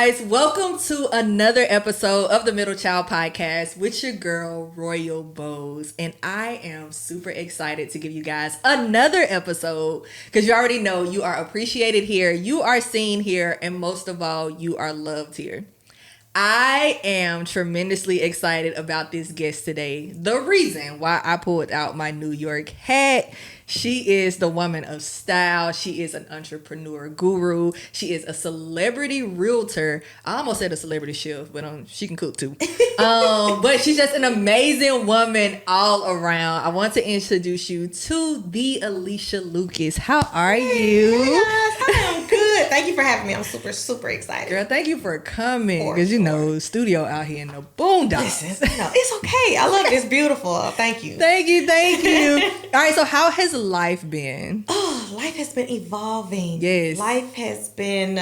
guys, welcome to another episode of the Middle Child Podcast with your girl Royal Bose, and I am super excited to give you guys another episode because you already know you are appreciated here, you are seen here, and most of all, you are loved here. I am tremendously excited about this guest today. The reason why I pulled out my New York hat, she is the woman of style. She is an entrepreneur guru. She is a celebrity realtor. I almost said a celebrity chef, but she can cook too. But she's just an amazing woman all around. I want to introduce you to the Alecia Lucas. How are you? Hey guys, I am good. Thank you for having me. I'm super, super excited. Girl, thank you for coming. Because, you know, studio out here in the boondocks. Listen, no, it's okay. I love it. It's beautiful. Thank you. Thank you. All right, so how has life been? Oh, life has been evolving. Yes. Life has been,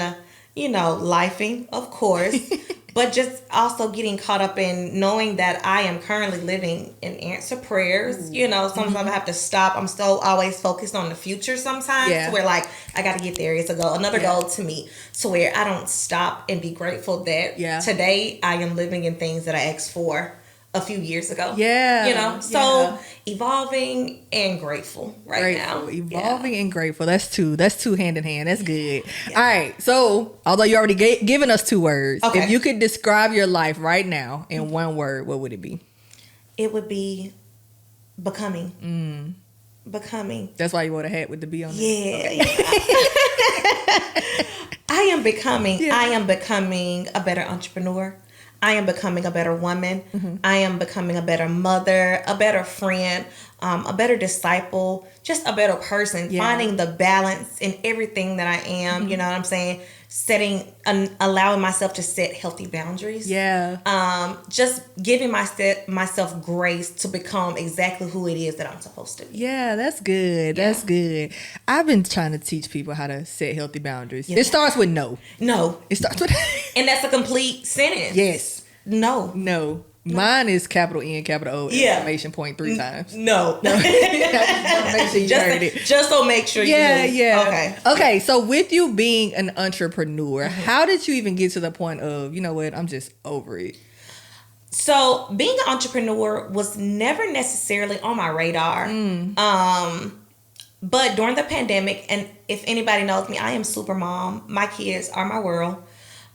lifing, of course. But just also getting caught up in knowing that I am currently living in answer prayers. You know, sometimes I have to stop. I'm still always focused on the future sometimes. Yeah. To where like, I got to get there. It's a goal. Another goal to me. To where I don't stop and be grateful that today I am living in things that I asked for a few years ago. Yeah. You know, so evolving and grateful now. Evolving and grateful. That's two hand in hand. That's good. Yeah. All right. So, although you already given us two words, if you could describe your life right now in one word, what would it be? It would be becoming. Becoming. That's why you wore a hat with the B on it. Yeah. I am becoming. Yeah. I am becoming a better entrepreneur. I am becoming a better woman. I am becoming a better mother, a better friend, a better disciple, just a better person. Finding the balance in everything that I am. You know what I'm saying? Allowing myself to set healthy boundaries. Yeah. Just giving myself grace to become exactly who it is that I'm supposed to be. Yeah, that's good. Yeah. That's good. I've been trying to teach people how to set healthy boundaries. Yeah. It starts with no. No. It starts with and that's a complete sentence. Yes. No. Mine is capital N, capital O, exclamation point 3 times. No. Make sure you heard it. Just so make sure you know. Yeah. Okay, so with you being an entrepreneur, how did you even get to the point of, you know what, I'm just over it? So being an entrepreneur was never necessarily on my radar. But during the pandemic, and if anybody knows me, I am super mom. My kids are my world.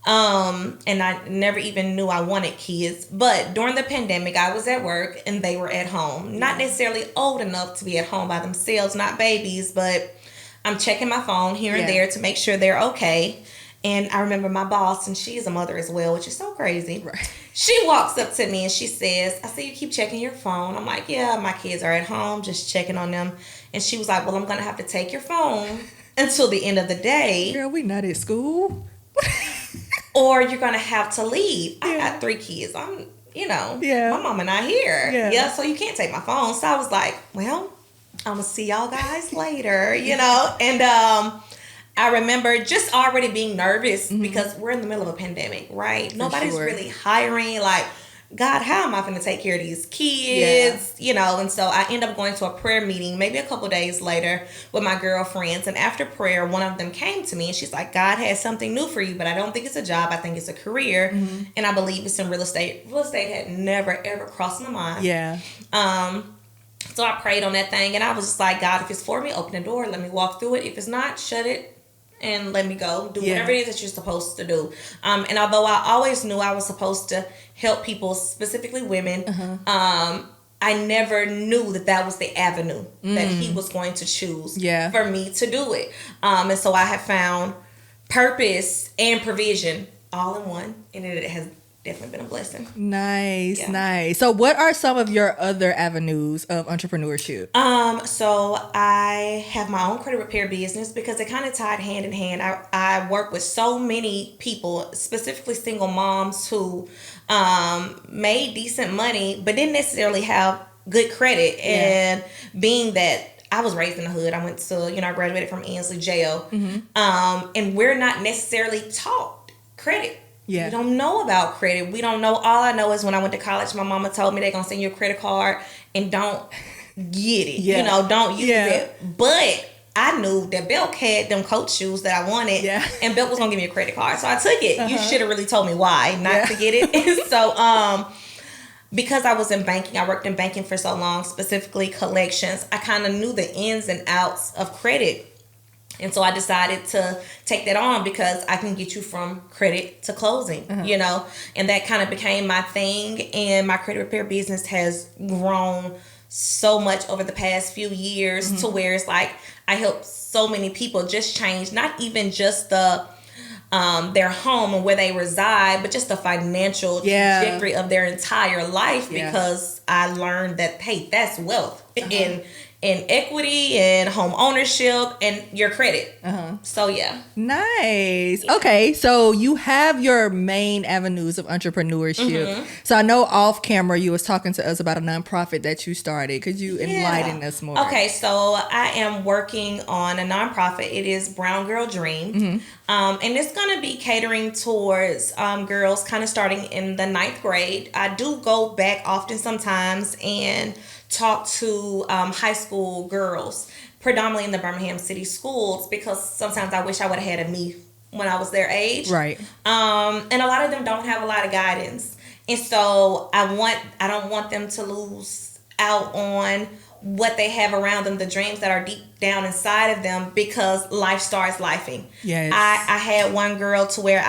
And I never even knew I wanted kids. But during the pandemic, I was at work and they were at home. Not necessarily old enough to be at home by themselves, not babies, but I'm checking my phone here and there to make sure they're okay. And I remember my boss, and she's a mother as well, which is so crazy. Right. She walks up to me and she says, I see you keep checking your phone. I'm like, yeah, my kids are at home, just checking on them. And she was like, well, I'm going to have to take your phone until the end of the day. Girl, we not at school. Or you're going to have to leave. I got 3 kids. My mama not here. Yeah, so you can't take my phone. So I was like, well, I'm going to see y'all guys later, And I remember just already being nervous because we're in the middle of a pandemic, right? Nobody's really hiring. Like, God, how am I going to take care of these kids? And so I end up going to a prayer meeting maybe a couple days later with my girlfriends. And after prayer, one of them came to me and she's like, God has something new for you, but I don't think it's a job. I think it's a career. And I believe it's in real estate. Real estate had never, ever crossed my mind. Yeah. So I prayed on that thing and I was just like, God, if it's for me, open the door. Let me walk through it. If it's not, shut it. And let me go. Do whatever it is that you're supposed to do. And although I always knew I was supposed to help people, specifically women, I never knew that was the avenue that he was going to choose for me to do it. And so I have found purpose and provision all in one. And it has definitely been a blessing. Nice. So what are some of your other avenues of entrepreneurship? So I have my own credit repair business because it kind of tied hand in hand. I work with so many people, specifically single moms who made decent money but didn't necessarily have good credit. And being that I was raised in the hood, I went to, I graduated from Ansley Jail. And we're not necessarily taught credit. Yeah. We don't know about credit. We don't know. All I know is when I went to college, my mama told me they're going to send you a credit card and don't get it. Don't use it. But I knew that Belk had them Coach shoes that I wanted, and Belk was gonna give me a credit card, so I took it. You should have really told me why not to get it. And so, because I was in banking, I worked in banking for so long, specifically collections. I kind of knew the ins and outs of credit. And so I decided to take that on because I can get you from credit to closing, you know, and that kind of became my thing. And my credit repair business has grown so much over the past few years to where it's like I help so many people just change, not even just the their home and where they reside, but just the financial trajectory of their entire life, because I learned that, hey, that's wealth in equity and home ownership and your credit. So yeah. Nice. Okay, so you have your main avenues of entrepreneurship. So I know off camera you was talking to us about a nonprofit that you started. Could you enlighten us more? Okay, so I am working on a nonprofit. It is Brown Girl Dream. And it's going to be catering towards girls kind of starting in the 9th grade. I do go back often sometimes and talk to high school girls, predominantly in the Birmingham City schools, because sometimes I wish I would have had a me when I was their age. Right. And a lot of them don't have a lot of guidance. And so I don't want them to lose out on what they have around them, the dreams that are deep down inside of them, because life starts lifing. Yes. I had one girl to where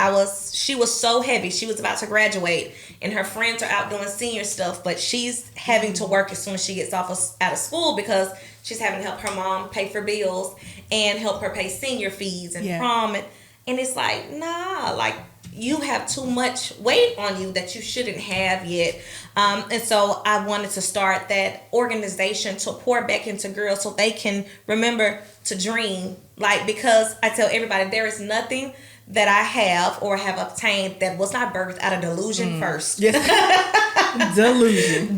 she was so heavy. She was about to graduate and her friends are out doing senior stuff, but she's having to work as soon as she gets out of school because she's having to help her mom pay for bills and help her pay senior fees and prom. And it's like, nah, like, you have too much weight on you that you shouldn't have yet. And so I wanted to start that organization to pour back into girls so they can remember to dream. Like, because I tell everybody, there is nothing that I have or have obtained that was not birthed out of delusion first. Yes. Delusion.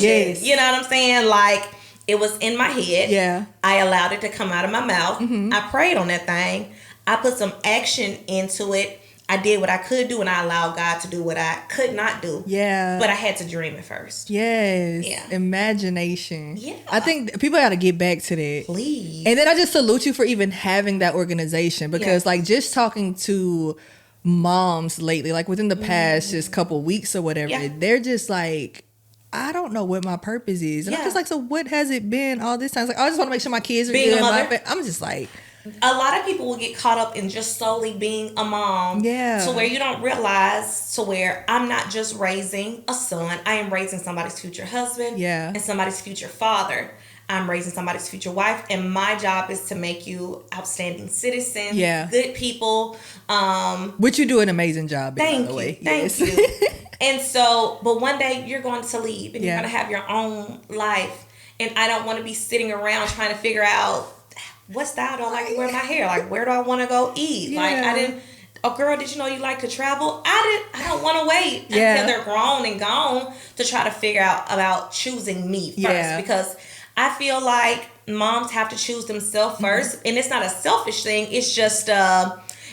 Yes. You know what I'm saying? Like, it was in my head. Yeah. I allowed it to come out of my mouth. I prayed on that thing. I put some action into it. I did what I could do, and I allowed God to do what I could not do. Yeah. But I had to dream it first. Yes. Yeah. Imagination. Yeah. I think people got to get back to that. Please. And then I just salute you for even having that organization, because like just talking to moms lately, like within the past just couple weeks or whatever, they're just like, I don't know what my purpose is. And I'm just like, so what has it been all this time? It's like, I just want to make sure my kids are being good. a mother. I'm just like, a lot of people will get caught up in just solely being a mom. Yeah. To where you don't realize, to where I'm not just raising a son, I am raising somebody's future husband and somebody's future father. I'm raising somebody's future wife, and my job is to make you outstanding citizens, good people. Which you do an amazing job in, by the way. Thank you. And so, but one day you're going to leave, and you're going to have your own life. And I don't want to be sitting around trying to figure out, what style do I like to wear my hair? Like, where do I want to go eat? Like, girl, did you know you like to travel? I don't want to wait until they're grown and gone to try to figure out about choosing me first, because I feel like moms have to choose themselves first. And it's not a selfish thing. It's just,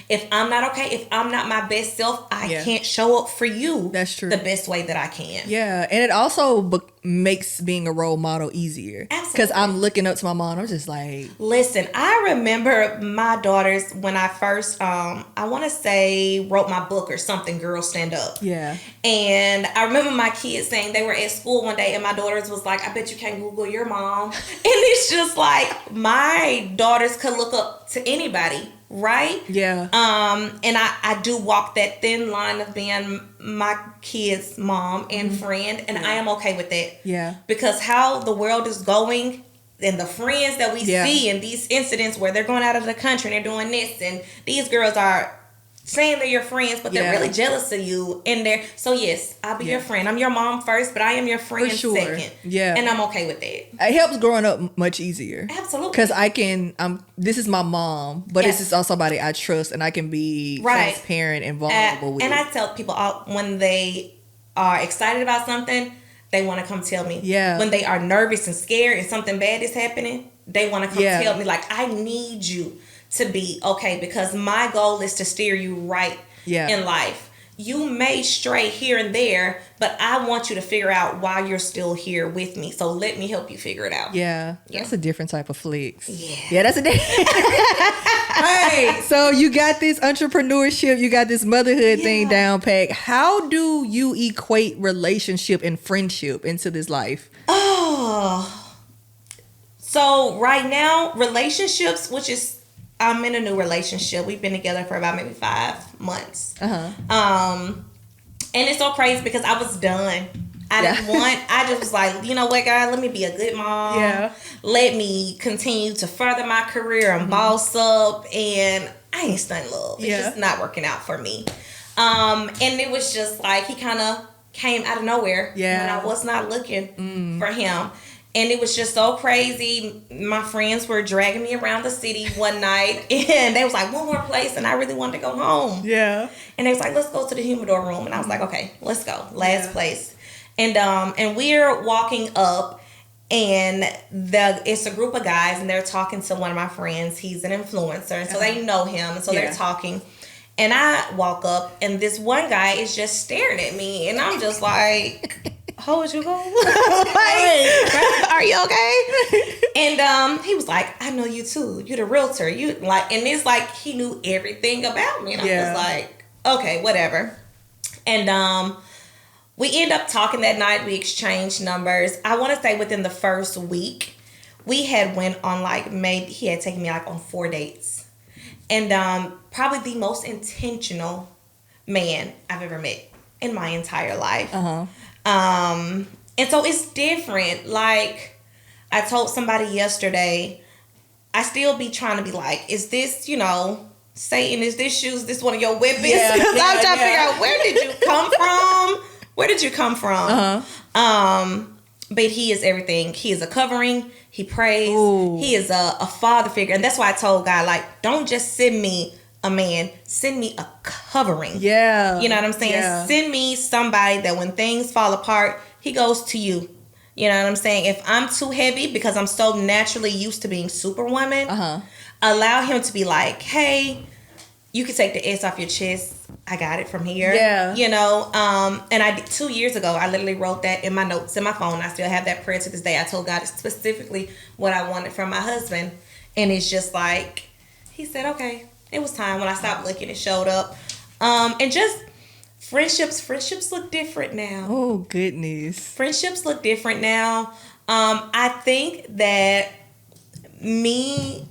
if I'm not okay, if I'm not my best self, I can't show up for you. That's true. The best way that I can. Yeah. And it also makes being a role model easier. Absolutely. Because I'm looking up to my mom. I'm just like, listen, I remember my daughters when I first, I want to say, wrote my book or something, Girls Stand Up. Yeah. And I remember my kids saying they were at school one day and my daughters was like, I bet you can't Google your mom. And it's just like, my daughters could look up to anybody. Right? Yeah. And I do walk that thin line of being my kid's mom and friend, and I am okay with that. Yeah. Because how the world is going and the friends that we see in these incidents where they're going out of the country and they're doing this, and these girls are saying they're your friends, but they're really jealous of you. And so yes, I'll be your friend. I'm your mom first, but I am your friend second. Yeah. And I'm okay with that. It helps growing up much easier. Absolutely. Because I can, this is my mom, but this is also somebody I trust, and I can be transparent and vulnerable with. And I tell people when they are excited about something, they want to come tell me. Yeah. When they are nervous and scared and something bad is happening, they want to come tell me, like, I need you to be okay, because my goal is to steer you right in life. you may stray here and there, but I want you to figure out why you're still here with me. So let me help you figure it out. Yeah. That's a different type of flex. Yeah, that's a different. Hey, so you got this entrepreneurship, you got this motherhood thing down pat. How do you equate relationship and friendship into this life? Oh, so right now, relationships, which is, I'm in a new relationship. We've been together for about maybe 5 months. And it's so crazy because I was done. I just was like, you know what, God, let me be a good mom. Yeah. Let me continue to further my career and boss up. And I ain't studying love. It's just not working out for me. And it was just like, he kind of came out of nowhere when I was not looking for him. And it was just so crazy. My friends were dragging me around the city one night, and they was like, one more place, and I really wanted to go home. Yeah. And they was like, let's go to the humidor room. And I was like, okay, let's go. Last place. And we're walking up, and it's a group of guys, and they're talking to one of my friends. He's an influencer, and so they know him, and so they're talking. And I walk up, and this one guy is just staring at me, and I'm just like... How would you go? Are you okay? And he was like, I know you too. You're the realtor. You like, and it's like he knew everything about me. And I was like, okay, whatever. And we end up talking that night. We exchanged numbers. I want to say within the first week, we had went on he had taken me on 4 dates. And probably the most intentional man I've ever met in my entire life. And so it's different. Like I told somebody yesterday, I still be trying to be like, is this, Satan, is this shoes, this one of your weapons? I'm trying to figure out, where did you come from? Where did you come from? But he is everything. He is a covering. He prays. Ooh. He is a father figure. And that's why I told God, don't just send me a man, send me a covering. Yeah. You know what I'm saying? Yeah. Send me somebody that when things fall apart, he goes to you. You know what I'm saying? If I'm too heavy because I'm so naturally used to being superwoman, allow him to be like, hey, you can take the S off your chest. I got it from here. Yeah. And I did 2 years ago, I literally wrote that in my notes in my phone. I still have that prayer to this day. I told God specifically what I wanted from my husband. And it's just like, he said, okay. It was time when I stopped looking, it showed up. And just friendships look different now. Oh, goodness. Friendships look different now. I think that me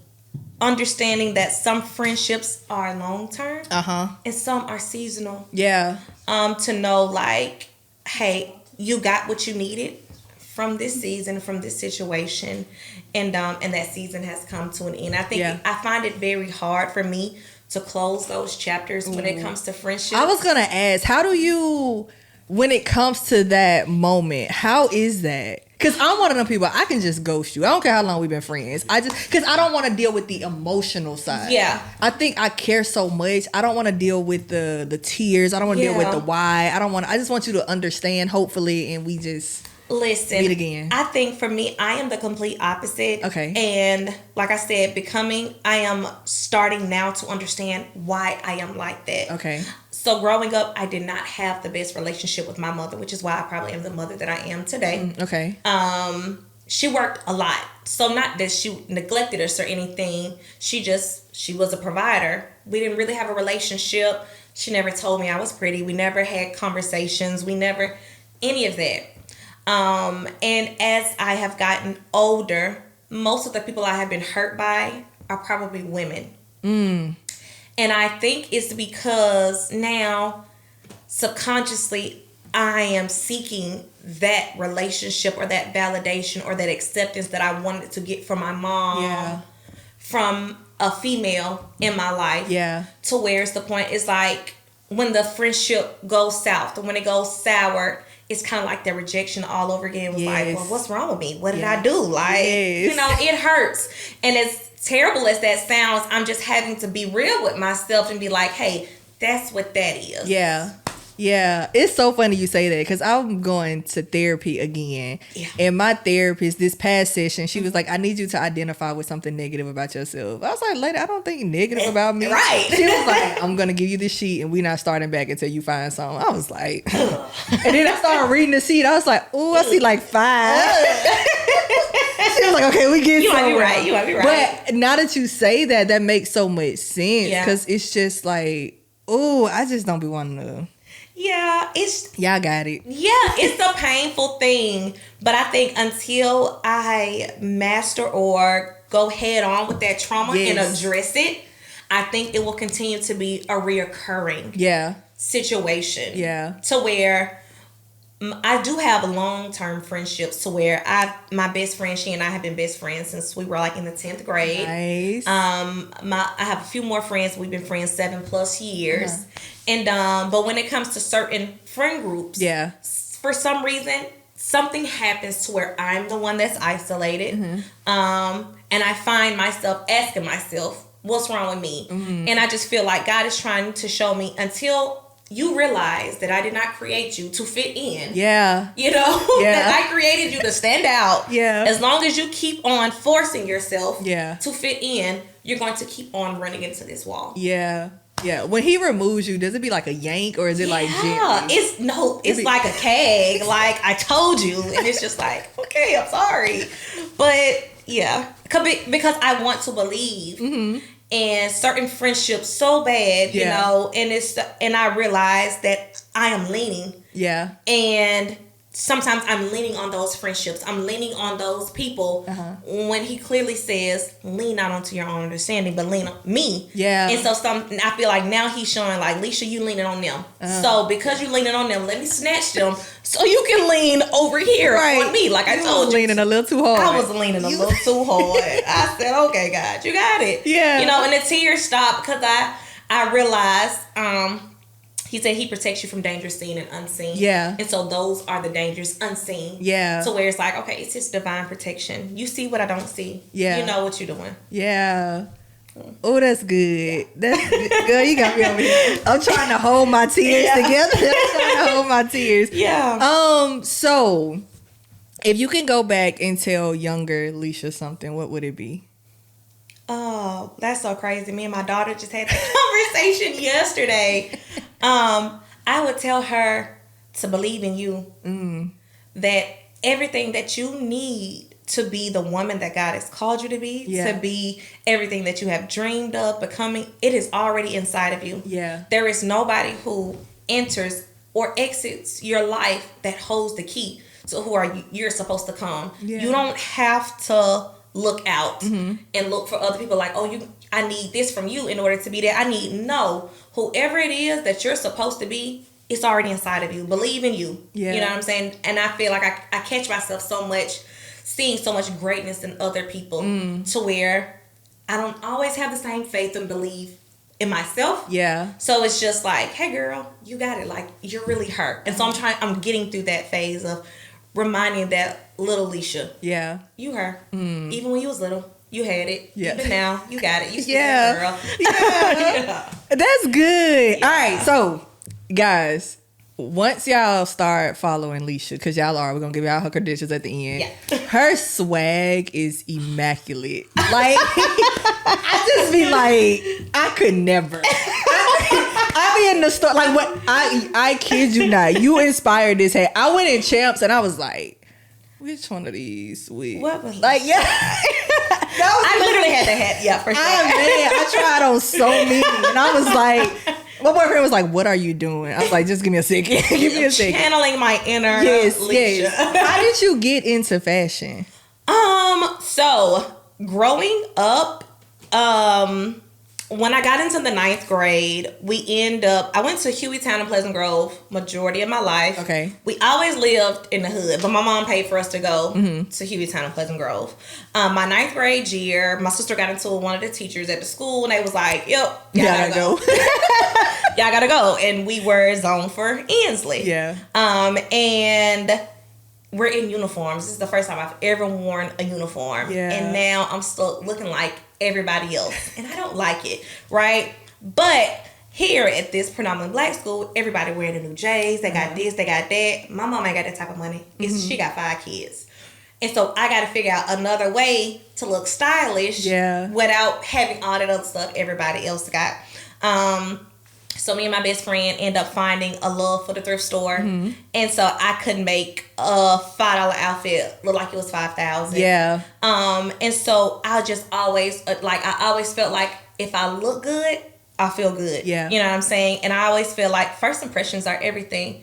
understanding that some friendships are long-term and some are seasonal. Yeah. To know hey, you got what you needed from this season, from this situation, and that season has come to an end. I think I find it very hard for me to close those chapters when it comes to friendship. I was gonna ask, how do you, when it comes to that moment, how is that? Because I'm one of them people, I can just ghost you. I don't care how long we've been friends. Because I don't want to deal with the emotional side. Yeah. I think I care so much. I don't want to deal with the tears. I don't want to deal with the why. I just want you to understand, hopefully, and we just... Listen, meet again. I think for me, I am the complete opposite. Okay. And like I said, I am starting now to understand why I am like that. Okay. So growing up, I did not have the best relationship with my mother, which is why I probably am the mother that I am today. Okay. She worked a lot. So not that she neglected us or anything. She was a provider. We didn't really have a relationship. She never told me I was pretty. We never had conversations. We never, any of that. And as I have gotten older, most of the people I have been hurt by are probably women. And I think it's because now subconsciously I am seeking that relationship or that validation or that acceptance that I wanted to get from my mom, from a female in my life. Yeah. To where it's the point is like when the friendship goes south or when it goes sour, it's kind of like the rejection all over again. It was like, well, what's wrong with me? What did I do? It hurts. And as terrible as that sounds, I'm just having to be real with myself and be like, hey, that's what that is. Yeah. Yeah, it's so funny you say that because I'm going to therapy again. Yeah. And my therapist, this past session, she was like, I need you to identify with something negative about yourself. I was like, lady, I don't think negative about me. Right. She was like, I'm going to give you this sheet and we're not starting back until you find something. I was like, and then I started reading the sheet. I was like, oh, I see like 5. She was like, okay, we get somewhere. You might be right. But now that you say that, that makes so much sense because it's just like, oh, I just don't be wanting to. Yeah, y'all got it. Yeah, it's a painful thing, but I think until I master or go head on with that trauma and address it, I think it will continue to be a reoccurring situation. Yeah, to where I do have long-term friendships to where my best friend, she and I have been best friends since we were like in the 10th grade. Nice. I have a few more friends. We've been friends 7+ years. Uh-huh. And but when it comes to certain friend groups, for some reason, something happens to where I'm the one that's isolated. Mm-hmm. And I find myself asking myself, what's wrong with me? Mm-hmm. And I just feel like God is trying to show me until you realize that I did not create you to fit in. Yeah. You know, that I created you to stand out. Yeah. As long as you keep on forcing yourself to fit in, you're going to keep on running into this wall. Yeah. Yeah, when he removes you, does it be like a yank or is it like gently? It's like a keg. Like I told you, and it's just like, okay, I'm sorry, but yeah, because I want to believe in certain friendships so bad, you know, and I realize that I am leaning, and sometimes I'm leaning on those friendships. I'm leaning on those people when he clearly says, lean not onto your own understanding, but lean on me. Yeah. And so I feel like now he's showing like, Leisha, you leaning on them. So because you leaning on them, let me snatch them so you can lean over here on me. Like I told you. Leaning a little too hard. I was leaning a little too hard. I said, okay, God, you got it. Yeah. You know, and the tears stopped because I realized, he said he protects you from dangers seen and unseen. Yeah. And so those are the dangers unseen. Yeah. So where it's like, okay, it's just divine protection. You see what I don't see. Yeah. You know what you're doing. Yeah. Oh, that's good. That's good. Girl, you got me over here. I'm trying to hold my tears together. I'm trying to hold my tears. Yeah. So if you can go back and tell younger Alecia something, what would it be? Oh, that's so crazy. Me and my daughter just had that conversation yesterday. I would tell her to believe in you. That everything that you need to be the woman that God has called you to be, to be everything that you have dreamed of becoming, it is already inside of you. Yeah. There is nobody who enters or exits your life that holds the key to who you're supposed to come. Yeah. You don't have to look out and look for other people like, I need this from you in order to be there. Whoever it is that you're supposed to be, it's already inside of you. Believe in you. Yeah. You know what I'm saying? And I feel like I catch myself so much seeing so much greatness in other people to where I don't always have the same faith and belief in myself. Yeah. So it's just like, hey girl, you got it. Like you're really her. And so I'm getting through that phase of reminding that little Alecia. Yeah. You her. Even when you was little, you had it. Yeah. Even now, you got it. You still got it, girl. Yeah. That's good. Yeah. All right. So, guys, once y'all start following Alecia, because y'all are, we're going to give y'all her credentials at the end. Yeah. Her swag is immaculate. Like, I just be like, I could never. I be in the store, like, what? I kid you not. You inspired this hat. I went in Champs and I was like, which one of these? What was like, I literally had the hat. Yeah, for sure. I tried on so many, and I was like, my boyfriend was like, "What are you doing?" I was like, "Just give me a second. Give me a second." Channeling my inner Alecia. Yes. How did you get into fashion? So growing up, when I got into the 9th grade, I went to Hueytown and Pleasant Grove majority of my life. Okay. We always lived in the hood, but my mom paid for us to go to Hueytown and Pleasant Grove. My 9th grade year, my sister got into one of the teachers at the school, and they was like, yep, y'all gotta go. Y'all gotta go. And we were zoned for Ensley. Yeah. And we're in uniforms. This is the first time I've ever worn a uniform. Yeah. And now I'm still looking like everybody else. And I don't like it, right? But here at this predominantly black school, everybody wearing the new J's. They got this, they got that. My mom ain't got that type of money. She got 5 kids. And so I got to figure out another way to look stylish without having all that other stuff everybody else got. So me and my best friend end up finding a love for the thrift store. And so I could make a $5 outfit look like it was $5,000. Yeah. And so I just always, I always felt like if I look good, I feel good. Yeah. You know what I'm saying? And I always feel like first impressions are everything.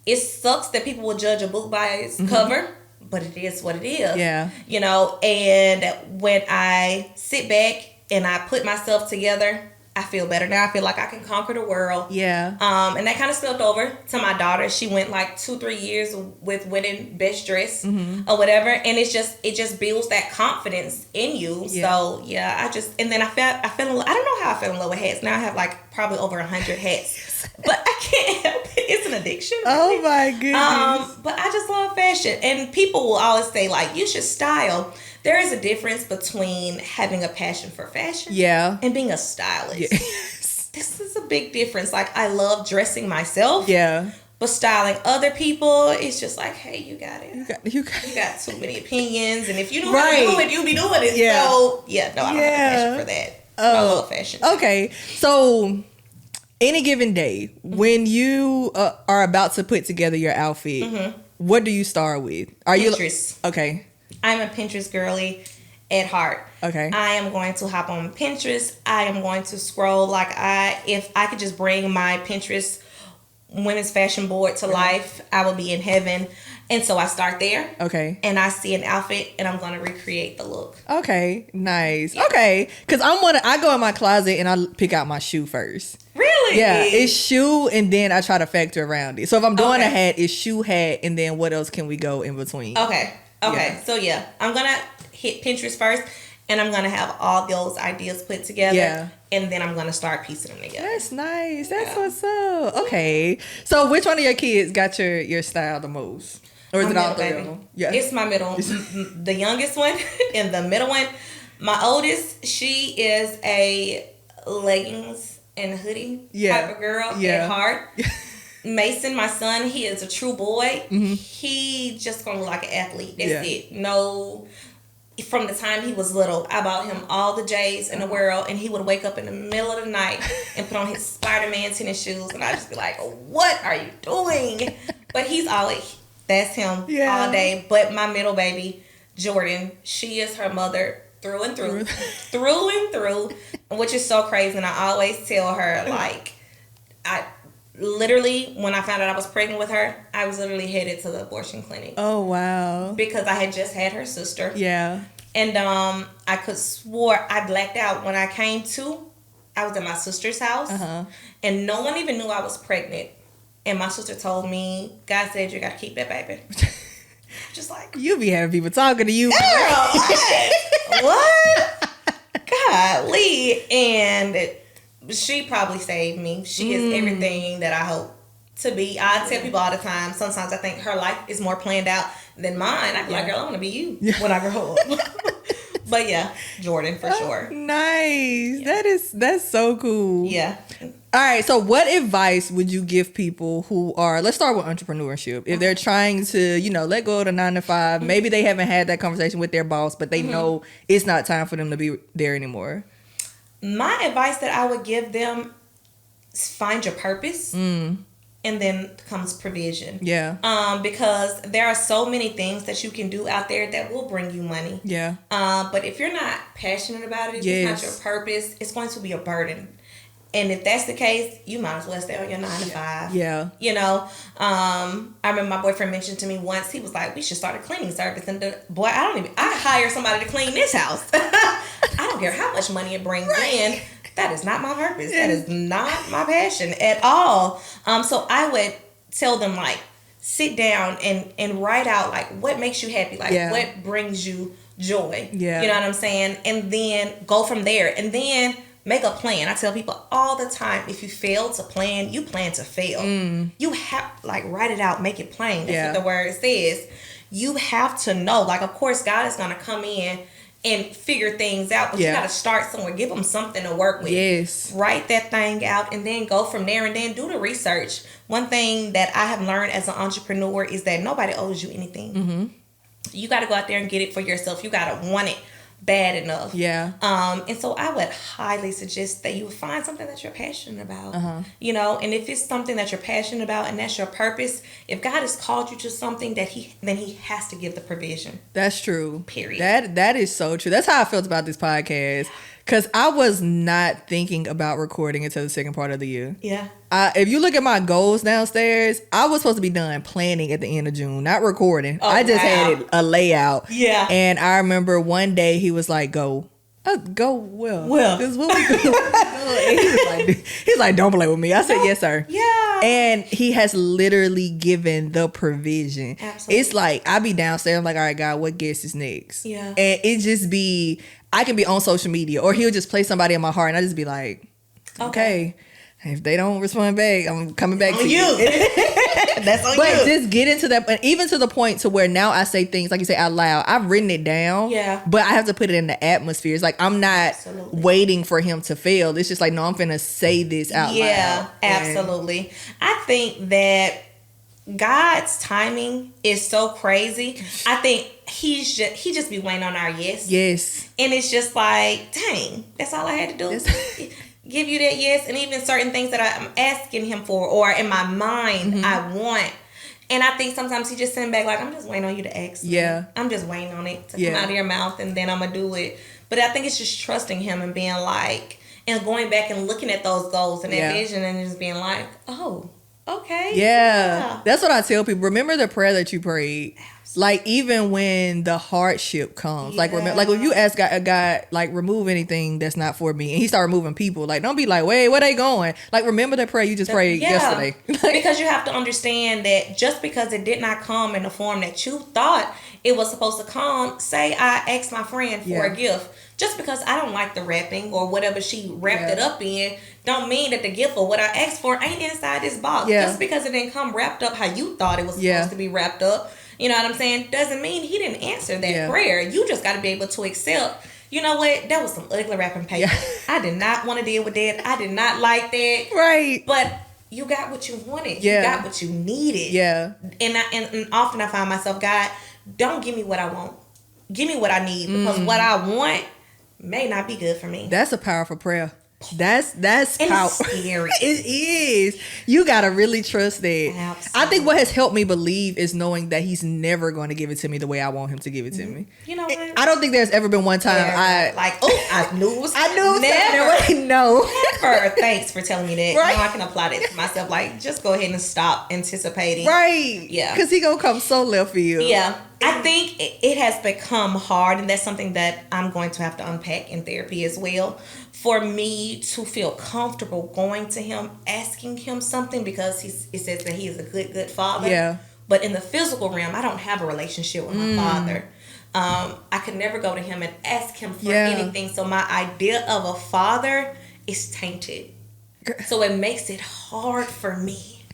It sucks that people will judge a book by its cover, but it is what it is. Yeah. You know, and when I sit back and I put myself together, I feel better now. I feel like I can conquer the world. Yeah. And that kind of spilled over to my daughter. She went like 2-3 years with winning best dress or whatever, and it just builds that confidence in you. Yeah. So yeah, and then I fell in love. I don't know how I fell in love with hats. Now I have like probably over 100 hats, but I can't help it. It's an addiction. Really. Oh my goodness. But I just love fashion, and people will always say like you should style. There is a difference between having a passion for fashion and being a stylist. Yes. This is a big difference. Like, I love dressing myself. Yeah. But styling other people, it's just like, hey, you got it. You got too many opinions. And if you know how to do it, you'll be doing it. Yeah. So, I don't have a passion for that. I love fashion. Okay. So, any given day, when you are about to put together your outfit, what do you start with? Pinterest. Okay. I'm a Pinterest girly at heart. Okay. I am going to hop on Pinterest. I am going to scroll if I could just bring my Pinterest women's fashion board to life, I would be in heaven. And so I start there. Okay. And I see an outfit and I'm going to recreate the look. Okay. Nice. Yeah. Okay. Because I go in my closet and I pick out my shoe first. Really? Yeah. It's shoe and then I try to factor around it. So if I'm doing a hat, it's shoe, hat, and then what else can we go in between? Okay. So I'm going to hit Pinterest first and I'm going to have all those ideas put together. Yeah. And then I'm going to start piecing them together. That's nice. That's what's up. Okay. So which one of your kids got your style the most? Or is it all three of them? Yeah. It's my middle. The youngest one and the middle one. My oldest, she is a leggings and hoodie type of girl at heart. Mason, my son, he is a true boy. He just gonna look like an athlete. That's it. No, from the time he was little, I bought him all the J's in the world, and he would wake up in the middle of the night and put on his Spider-Man tennis shoes, and I'd just be like, what are you doing? But he's always, that's him all day. But my middle baby, Jordan, she is her mother through and through, which is so crazy. And I always tell her, like, literally, when I found out I was pregnant with her, I was literally headed to the abortion clinic. Oh, wow. Because I had just had her sister. Yeah. And I could swore I blacked out when I came to. I was at my sister's house. And no one even knew I was pregnant. And my sister told me, God said you got to keep that baby. Just like. You be having people talking to you. Girl, what? Golly. And she probably saved me. She is everything that I hope to be. I tell people all the time, sometimes I think her life is more planned out than mine. I be like, girl, I want to be you when I grow up. But yeah, Jordan for sure. Nice. Yeah. That's so cool. Yeah. All right. So what advice would you give people who are, let's start with entrepreneurship. If they're trying to, let go of the 9 to 5, maybe they haven't had that conversation with their boss, but they know it's not time for them to be there anymore. My advice that I would give them is find your purpose, and then comes provision. Yeah. Because there are so many things that you can do out there that will bring you money. Yeah. But if you're not passionate about it, if it's not your purpose, it's going to be a burden. And if that's the case, you might as well stay on your 9 to 5. Yeah. I remember my boyfriend mentioned to me once, he was like, we should start a cleaning service. And I hire somebody to clean this house. I don't care how much money it brings in. That is not my purpose. That is not my passion at all. So I would tell them, like, sit down and write out, like, what makes you happy? Like, what brings you joy? Yeah. You know what I'm saying? And then go from there. And then make a plan. I tell people all the time, if you fail to plan, you plan to fail. You have, write it out, make it plain. That's what the word says. You have to know. Like, of course, God is going to come in and figure things out. But you got to start somewhere. Give them something to work with. Yes. Write that thing out and then go from there, and then do the research. One thing that I have learned as an entrepreneur is that nobody owes you anything. Mm-hmm. You got to go out there and get it for yourself. You got to want it bad enough. Yeah. And so I would highly suggest that you find something that you're passionate about. You know, and if it's something that you're passionate about and that's your purpose, if God has called you to something, then he has to give the provision. That's true. Period. That is so true. That's how I felt about this podcast. Because I was not thinking about recording until the second part of the year. Yeah. If you look at my goals downstairs, I was supposed to be done planning at the end of June, not recording. I just had a layout. Yeah. And I remember one day he was like, go well. Because what we do. And he's like, don't play with me. I said, yes, sir. Yeah. And he has literally given the provision. Absolutely. It's like, I be downstairs, I'm like, all right, God, what guest is next? Yeah. And it just be, I can be on social media, or he'll just play somebody in my heart, and I just be like, okay. If they don't respond back, I'm coming back to you. That's on you. But just get into that, and even to the point to where now I say things like you say out loud. I've written it down, but I have to put it in the atmosphere. It's like I'm not waiting for him to fail. It's just like, no, I'm finna say this out loud. Yeah, absolutely. I think that God's timing is so crazy. I think he just be waiting on our yes. Yes. And it's just like, dang, that's all I had to do. Give you that yes. And even certain things that I'm asking him for, or in my mind, I want. And I think sometimes he just sitting back like, I'm just waiting on you to ask me. Yeah. I'm just waiting on it to come out of your mouth, and then I'm going to do it. But I think it's just trusting him and being like, and going back and looking at those goals and that vision and just being like, oh, okay. Yeah. That's what I tell people. Remember the prayer that you prayed. Like, even when the hardship comes, like, remember, like if you ask God, like, remove anything that's not for me, and he start removing people, like, don't be like, wait, where they going? Like, remember the prayer you just prayed yesterday. Because you have to understand that just because it did not come in the form that you thought it was supposed to come, say I asked my friend for a gift, just because I don't like the wrapping or whatever she wrapped it up in, don't mean that the gift or what I asked for ain't inside this box. Just because it didn't come wrapped up how you thought it was supposed to be wrapped up, you know what I'm saying, doesn't mean he didn't answer that prayer. You just got to be able to accept, you know what, that was some ugly wrapping paper. I did not want to deal with that. I did not like that. Right. But you got what you wanted. You got what you needed. And often I find myself, God, don't give me what I want. Give me what I need, because what I want may not be good for me. That's a powerful prayer. That's powerful. It's scary. It is. You gotta really trust that. Absolutely. I think what has helped me believe is knowing that he's never going to give it to me the way I want him to give it to me. You know what? I don't think there's ever been one time I knew it was never. No. Never. Thanks for telling me that. Right. Now I can apply that to myself. Like, just go ahead and stop anticipating. Right. Yeah. Because he gonna come so left field. Yeah. I think it has become hard, and that's something that I'm going to have to unpack in therapy as well, for me to feel comfortable going to him, asking him something, because it says that he is a good father. Yeah. But in the physical realm, I don't have a relationship with my father. I could never go to him and ask him for anything. So my idea of a father is tainted. So it makes it hard for me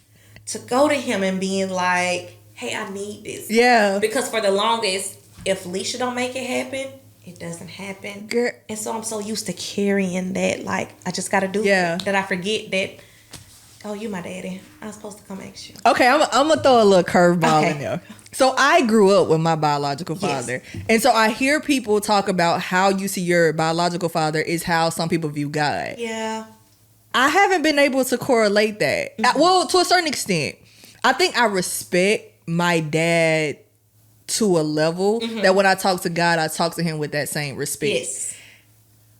to go to him and being like, hey, I need this. Yeah. Because for the longest, if Leisha don't make it happen, it doesn't happen. Girl. And so I'm so used to carrying that, like, I just got to do it, that I forget that, oh, you my daddy. I'm supposed to come ask you. Okay, I'm going to throw a little curveball in there. So I grew up with my biological father. Yes. And so I hear people talk about how you see your biological father is how some people view God. Yeah. I haven't been able to correlate that. Well, to a certain extent. I think I respect my dad to a level that when I talk to God, I talk to him with that same respect. Yes.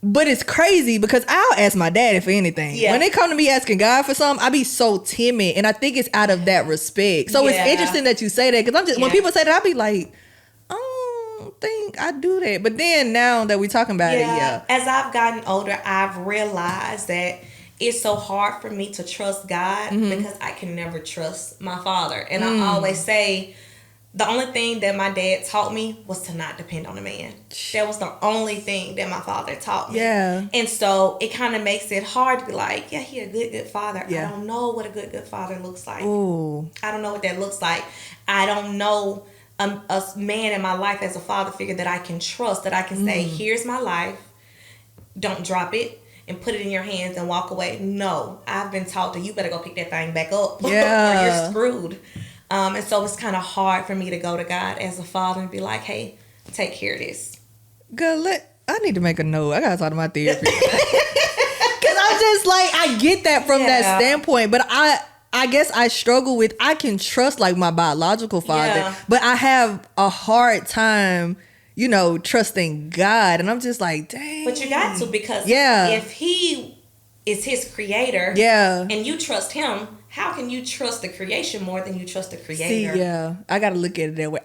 But it's crazy because I'll ask my daddy for anything. Yeah. When they come to me asking God for something, I be so timid, and I think it's out of that respect. So it's interesting that you say that, because I'm just when people say that, I be like, I don't think I do that. But then now that we're talking about it, as I've gotten older, I've realized that it's so hard for me to trust God because I can never trust my father. And I always say, the only thing that my dad taught me was to not depend on a man. That was the only thing that my father taught me. Yeah. And so it kind of makes it hard to be like, yeah, he a good father. Yeah. I don't know what a good father looks like. Ooh. I don't know what that looks like. I don't know a man in my life as a father figure that I can trust, that I can say, here's my life. Don't drop it and put it in your hands and walk away. No, I've been taught that you better go pick that thing back up or you're screwed. And so it's kind of hard for me to go to God as a father and be like, hey, take care of this. Girl, I need to make a note. I got to talk to my therapist. Because I'm just like, I get that from that standpoint. But I guess I struggle with, I can trust like my biological father. But I have a hard time, you know, trusting God. And I'm just like, dang. But you got to, because if he is his creator and you trust him, how can you trust the creation more than you trust the creator? See, I got to look at it that way.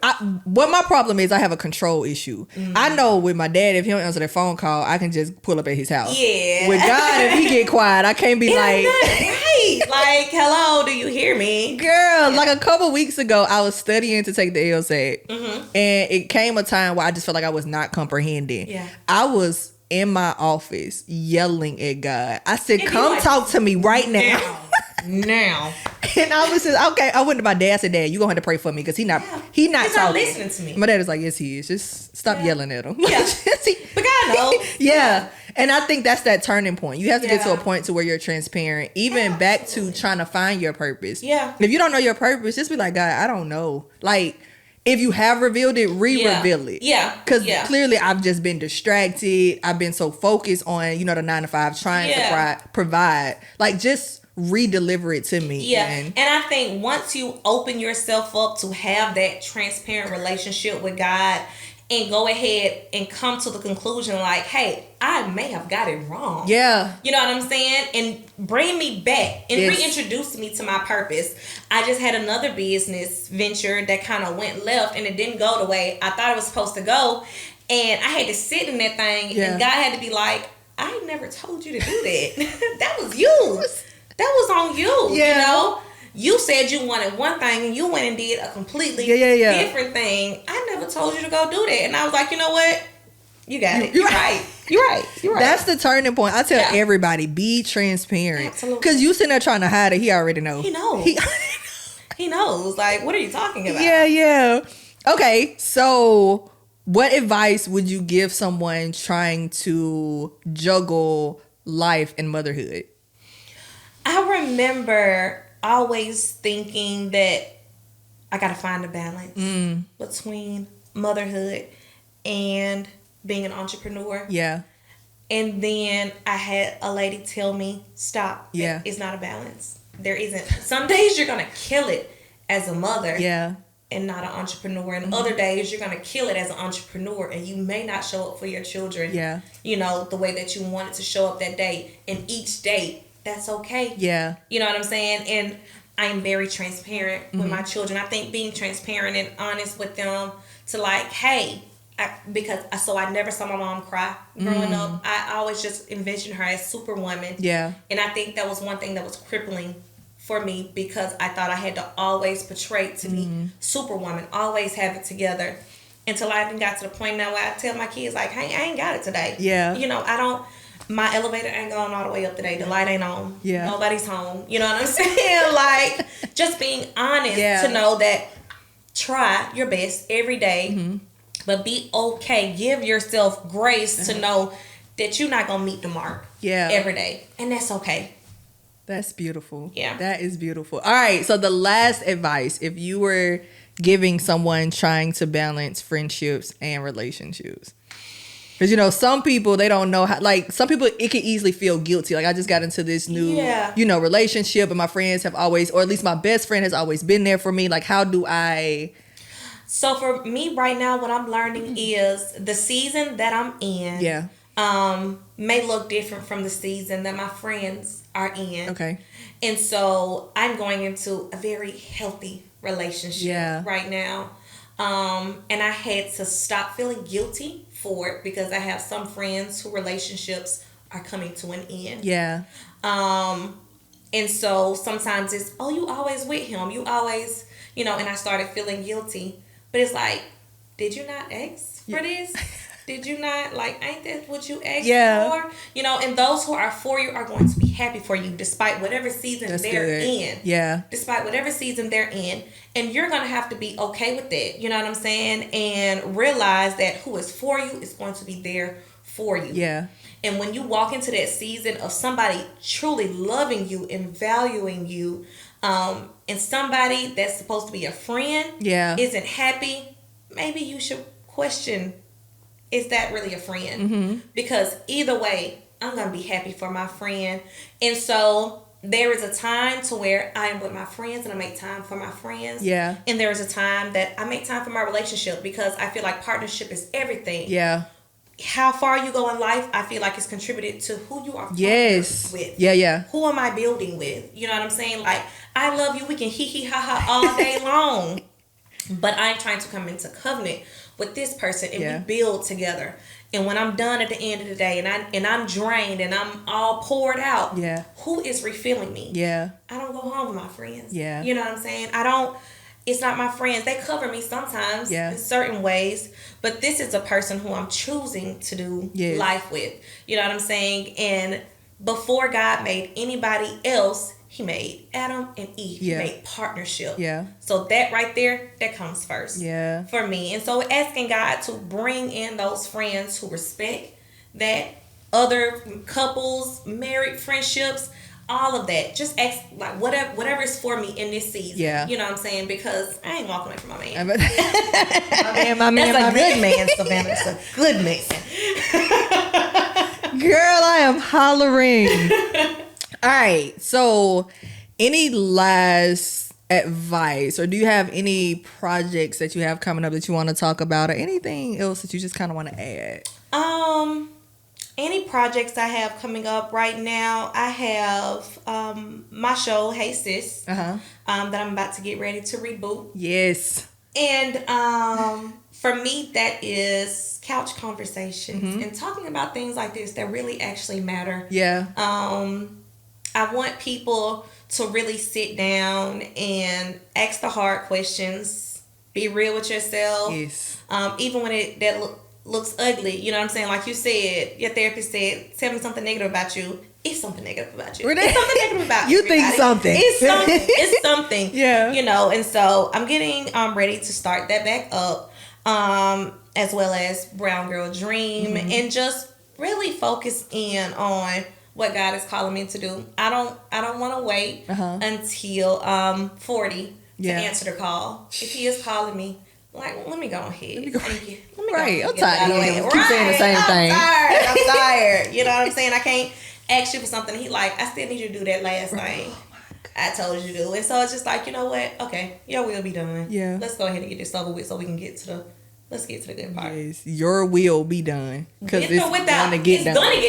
What my problem is, I have a control issue. I know with my dad, if he don't answer the phone call, I can just pull up at his house. Yeah. With God, if he get quiet, I can't be like... Right. Like, hello, do you hear me? Girl, like a couple weeks ago, I was studying to take the LSAT. And it came a time where I just felt like I was not comprehending. Yeah. I was in my office yelling at God. I said, come talk to me right now. Now. And I was just, okay, I went to my dad. I said, Dad, you gonna have to pray for me because he's not He's talking. not listening to me. My dad was like, yes, he is. Just stop yelling at him. Yeah. But God knows. Yeah. And I think that's that turning point. You have to get to a point to where you're transparent, even back to trying to find your purpose. Yeah. If you don't know your purpose, just be like, God, I don't know. Like, if you have revealed it, re-reveal it. Yeah. Because clearly I've just been distracted. I've been so focused on, you know, the 9 to 5, trying to provide. Like, just re-deliver it to me. Yeah. And I think once you open yourself up to have that transparent relationship with God and go ahead and come to the conclusion like, hey, I may have got it wrong. Yeah. You know what I'm saying? And bring me back and reintroduce me to my purpose. I just had another business venture that kind of went left and it didn't go the way I thought it was supposed to go. And I had to sit in that thing and God had to be like, I never told you to do that. That was you. That was on you. You know? You said you wanted one thing and you went and did a completely different thing. I never told you to go do that. And I was like, you know what? You got it. You're right. You're right. You're right. That's the turning point. I tell everybody, be transparent. Absolutely. Because you sitting there trying to hide it, he already knows. He knows. He knows. Like, what are you talking about? Yeah. Okay, so what advice would you give someone trying to juggle life and motherhood? I remember always thinking that I got to find a balance between motherhood and being an entrepreneur. Yeah. And then I had a lady tell me, stop. Yeah. It's not a balance. There isn't. Some days you're going to kill it as a mother. Yeah. And not an entrepreneur. And other days you're going to kill it as an entrepreneur and you may not show up for your children. Yeah. You know, the way that you wanted to show up that day. And each day, that's okay. Yeah. You know what I'm saying? And I am very transparent with my children. I think being transparent and honest with them to like, hey, so I never saw my mom cry growing up. I always just envisioned her as Superwoman. Yeah. And I think that was one thing that was crippling for me because I thought I had to always portray to be Superwoman, always have it together. Until I even got to the point now where I tell my kids, like, hey, I ain't got it today. Yeah. You know, my elevator ain't going all the way up today. The light ain't on. Yeah. Nobody's home. You know what I'm saying? Like, just being honest to know that try your best every day, but be okay. Give yourself grace to know that you're not going to meet the mark every day. And that's okay. That's beautiful. Yeah. That is beautiful. All right. So the last advice, if you were giving someone trying to balance friendships and relationships. Because, you know, some people, they don't know how, like, some people, it can easily feel guilty. Like, I just got into this new, you know, relationship and my friends have always, or at least my best friend has always been there for me. Like, how do I... So for me right now, what I'm learning is the season that I'm in may look different from the season that my friends are in. Okay. And so I'm going into a very healthy relationship right now. And I had to stop feeling guilty for it because I have some friends whose relationships are coming to an end. Yeah. And so sometimes it's, oh, you always with him. You always, you know, and I started feeling guilty. But it's like, did you not ask for this? Did you not, like, ain't that what you asked for? You know, and those who are for you are going to be happy for you despite whatever season they're in. Yeah. Despite whatever season they're in. And you're going to have to be okay with that. You know what I'm saying? And realize that who is for you is going to be there for you. Yeah. And when you walk into that season of somebody truly loving you and valuing you, and somebody that's supposed to be a friend isn't happy, maybe you should question, is that really a friend? Mm-hmm. Because either way, I'm going to be happy for my friend. And so there is a time to where I am with my friends and I make time for my friends. Yeah. And there is a time that I make time for my relationship because I feel like partnership is everything. Yeah. How far you go in life, I feel like it's contributed to who you are with. Yeah, yeah. Who am I building with? You know what I'm saying? Like, I love you. We can hee ha ha all day long. But I'm trying to come into covenant with this person and we build together. And when I'm done at the end of the day and I'm drained and I'm all poured out, who is refilling me? Yeah. I don't go home with my friends. Yeah. You know what I'm saying? It's not my friends. They cover me sometimes in certain ways, but this is a person who I'm choosing to do life with. You know what I'm saying? And before God made anybody else, he made Adam and Eve. He made partnership. Yeah. So that right there, that comes first for me. And so asking God to bring in those friends who respect that, other couples, married friendships, all of that. Just ask, like, whatever is for me in this season. Yeah. You know what I'm saying? Because I ain't walking away from my man. my man. That's a good man, Savannah. That's a good man. Girl, I am hollering. All right. So, any last advice, or do you have any projects that you have coming up that you want to talk about, or anything else that you just kind of want to add? Any projects I have coming up right now, I have my show, Hey Sis, that I'm about to get ready to reboot. Yes. And for me, that is couch conversations and talking about things like this that really actually matter. Yeah. I want people to really sit down and ask the hard questions, be real with yourself. Yes. Even when looks ugly, you know what I'm saying? Like you said, your therapist said, tell me something negative about you. It's something negative about you. It's something negative about you. Everybody. Think something. It's something. It's something. Yeah. You know, and so I'm getting ready to start that back up, as well as Brown Girl Dream, and just really focus in on what God is calling me to do. I don't want to wait until 40 to answer the call. If He is calling me, like, let me go ahead. Thank you. Let me I'm tired. Keep saying the same thing. I'm tired. You know what I'm saying? I can't ask you for something. He like, I still need you to do that last thing I told you to do. And so it's just like, you know what? Okay, your will be done. Yeah. Let's go ahead and get this over with so we can get to the good part. Yes, your will be done. Because it's going to get done. It's going to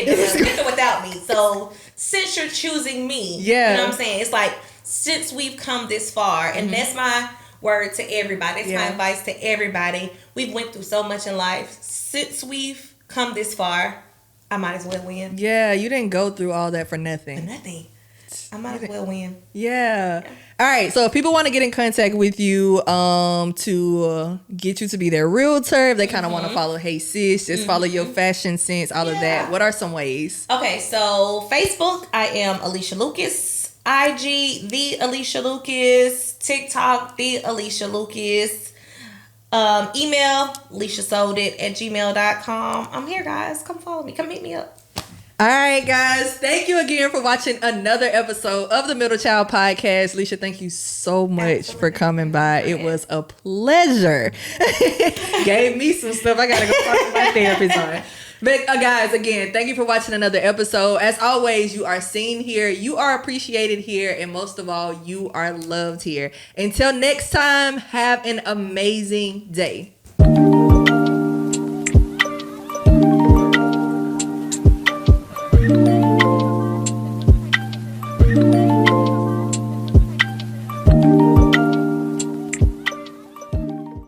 get done without me. So since you're choosing me, you know what I'm saying? It's like, since we've come this far, and that's my word to everybody. It's my advice to everybody. We've went through so much in life. Since we've come this far, I might as well win. Yeah, you didn't go through all that for nothing. I might as well win. Yeah. All right. So if people want to get in contact with you to get you to be their realtor, if they kind of want to follow Hey Sis, just follow your fashion sense, all of that. What are some ways? Okay. So Facebook, I am Alecia Lucas. IG, the Alecia Lucas. TikTok, the Alecia Lucas. Email, aleciasoldit@gmail.com. I'm here, guys. Come follow me. Come meet me up. All right, guys. Thank you again for watching another episode of the Middle Child Podcast. Alicia, thank you so much for coming by. It was a pleasure. Gave me some stuff I got to go talk to my therapist on. But guys, again, thank you for watching another episode. As always, you are seen here, you are appreciated here, and most of all, you are loved here. Until next time, have an amazing day.